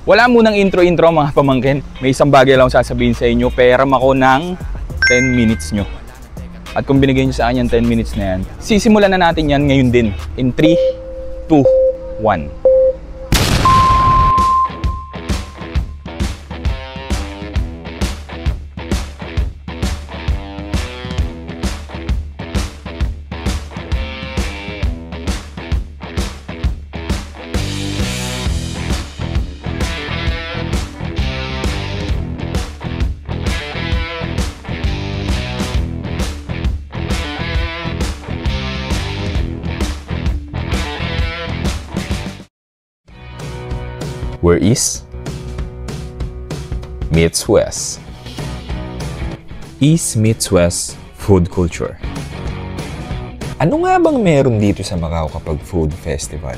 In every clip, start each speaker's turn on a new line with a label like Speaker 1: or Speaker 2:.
Speaker 1: Wala munang intro-intro mga pamangkin. May isang bagay lang sasabihin sa inyo. Peram ako ng 10 minutes nyo. At kung binigay nyo sa akin yung 10 minutes na yan, sisimulan na natin yan ngayon din. In 3, 2, 1.
Speaker 2: Where East meets West. East meets West food culture. Ano nga bang meron dito sa Macau kapag food festival?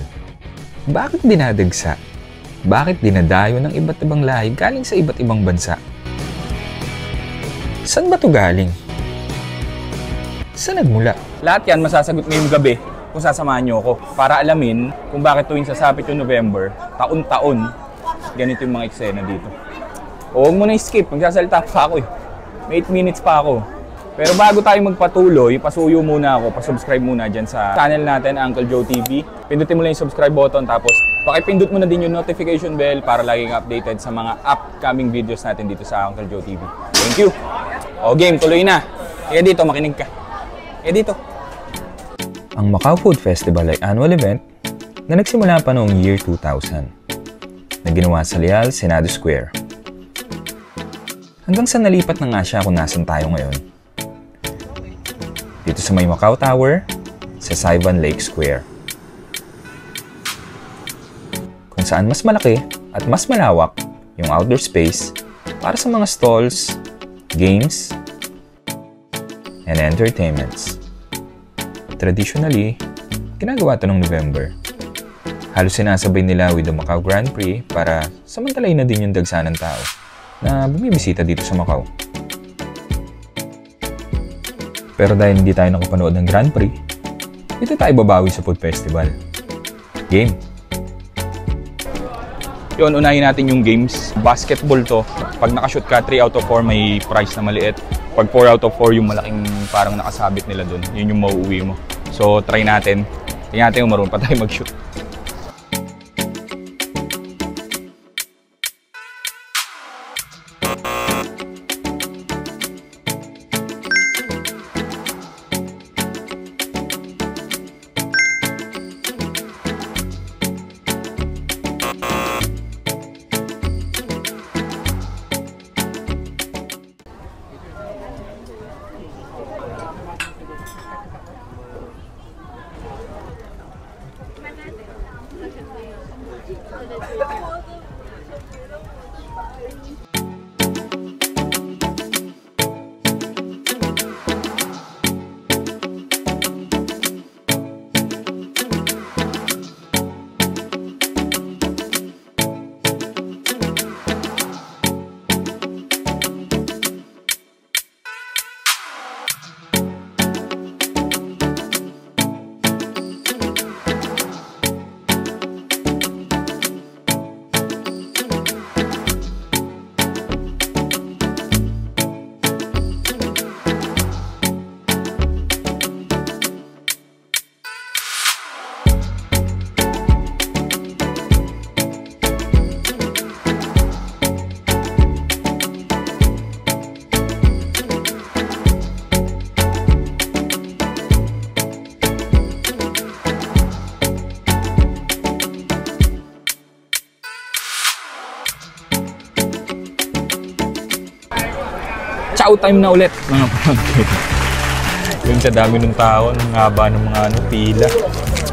Speaker 2: Bakit dinadagsa? Bakit dinadayo ng iba't ibang lahi galing sa iba't ibang bansa? Saan ba to galing? Saan nagmula?
Speaker 1: Lahat yan masasagot ngayong gabi kung sasamahan nyo ako para alamin kung bakit tuwing sasapit yung November, taon-taon, ganito yung mga eksena dito. O huwag mo na skip, magsasalita pa ako eh. May 8 minutes pa ako. Pero bago tayo magpatuloy, pasuyo muna ako, pasubscribe muna dyan sa channel natin, Uncle Joe TV. Pindutin mo lang yung subscribe button, tapos pakipindut mo na din yung notification bell para laging updated sa mga upcoming videos natin dito sa Uncle Joe TV. Thank you! O game, tuloy na. Kaya dito, makinig ka. Kaya dito.
Speaker 2: Ang Macau Food Festival ay annual event na nagsimula pa noong year 2000 na ginawa sa Leal, Senado Square. Hanggang sa nalipat na nga siya kung nasan tayo ngayon. Dito sa may Macau Tower, sa Saivan Lake Square. Kung saan mas malaki at mas malawak yung outdoor space para sa mga stalls, games, and entertainments. Traditionally, ginagawa ito noong November. Halos sinasabay nila with the Macau Grand Prix para samantalayin na din yung dagsa ng tao na bumibisita dito sa Macau. Pero dahil hindi tayo nakapanood ng Grand Prix, dito tayo babawi sa Food Festival. Game!
Speaker 1: Yun, unahin natin yung games. Basketball to. Pag nakashoot ka, 3 out of 4 may prize na maliit. Pag 4 out of 4 yung malaking parang nakasabit nila dun, yun yung mauuwi mo. So, try natin. Tingnan natin kung marunong pa tayo mag-shoot. Chow time na ulit mga pamangkin. Yung sa dami ng tao, ang haba ng mga pila.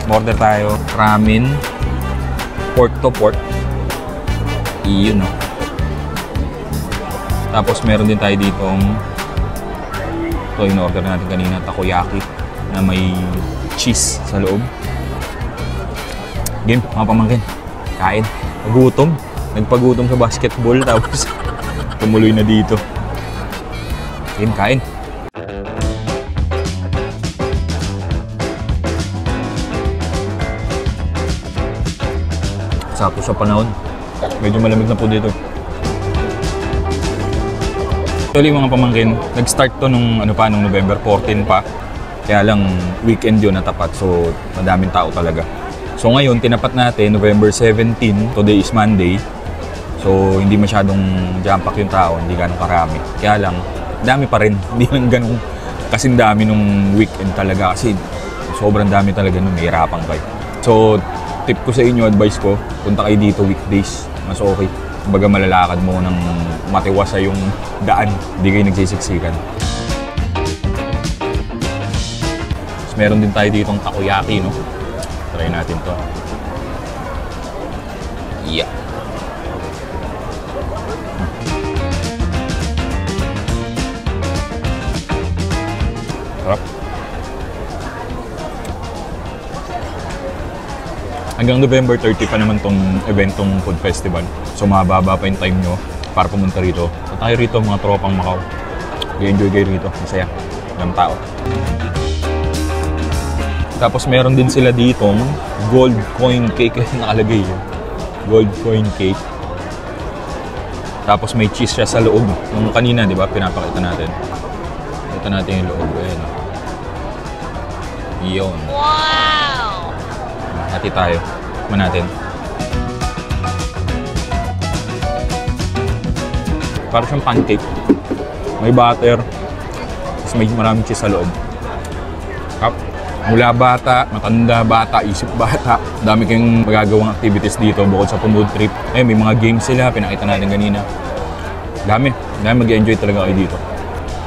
Speaker 1: Order tayo, ramen, pork to pork. Iyon, no? Tapos meron din tayo ditong ito yung order natin kanina, takoyaki na may cheese sa loob. Game, mga pamangkin. Kain. Nagutom. Nagpagutom sa basketball tapos tumuloy na dito. Game, kain. Sakto sa panahon. Medyo malamig na po dito. Actually mga pamangkin, nag-start to nung November 14 pa. Kaya lang weekend yun natapat, so madaming tao talaga. So ngayon, tinapat natin November 17, today is Monday. So hindi masyadong jam-pack yung tao, hindi ganun karami. Kaya lang, dami pa rin, hindi lang ganun kasing dami nung weekend talaga kasi sobrang dami talaga nung mahirapan kayo. So tip ko sa inyo, advice ko, punta kayo dito weekdays, mas okay. Kumbaga malalakad mo ng matiwasa yung daan, hindi kayo nagsisiksikan. Tapos meron din tayo ditong takoyaki, no? Try natin to. Yeah. Sarap. Hanggang November 30 pa naman tong eventong food festival. So mababa pa yung time nyo para pumunta rito. Punta kayo rito mga tropang Macau. I-enjoy kayo rito. Masaya. Ng tao. Tapos meron din sila ditong gold coin cake. Nakalagay yun. Gold coin cake. Tapos may cheese siya sa loob. Nung kanina, di ba? Pinapakita natin. Ito natin yung loob. Ayan. Yun. Wow! Hati tayo. Tikman natin. Para siyang pancake. May butter. Tapos may maraming cheese sa loob. Kap. Mula bata, matanda bata, isip bata. Dami kayong magagawang activities dito bukod sa food trip. Eh, may mga games sila. Pinakita natin kanina. Dami. Dami mag-enjoy talaga kayo dito.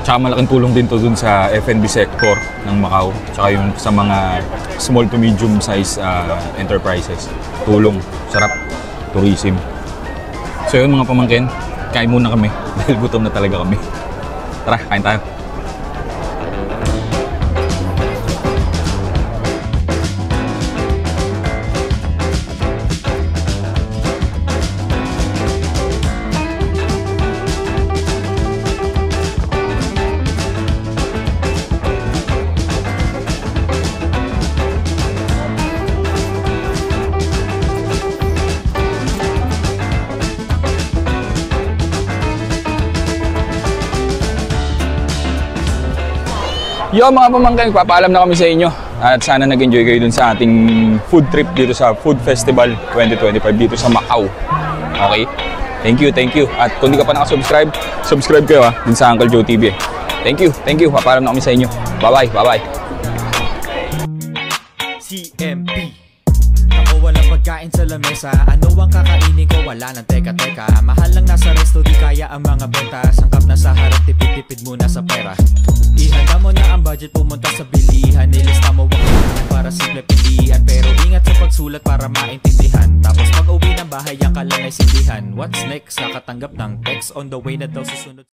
Speaker 1: Tsaka malaking tulong din to dun sa F&B sector ng Macau. Tsaka yung sa mga small to medium size enterprises. Tulong, sarap, tourism. So yun mga pamangkin, kain muna kami dahil gutom na talaga kami. Tara, kain tayo. Yo mga pamangkin, papaalam na kami sa inyo at sana nag-enjoy kayo dun sa ating food trip dito sa Food Festival 2025 dito sa Macau. Okay? Thank you. At kung di ka pa nakasubscribe, subscribe kayo dun sa Uncle Joe TV. Thank you. Papaalam na kami sa inyo. Bye-bye.
Speaker 3: CMP. Ako walang pagkain sa lamesa. Ano ang kakainin ko? Wala nang teka. Mahal lang nasa resto, di kaya ang mga benta. Sangkap na sa harap, tipid muna sa pera. Ihanda mo na ang budget, pumunta sa bilihan. Nilista mo ang para simple pilihan. Pero ingat sa pagsulat para maintindihan. Tapos pag uwi ng bahay, ang kalan ay sindihan. What's next? Nakatanggap ng text on the way na daw susunod.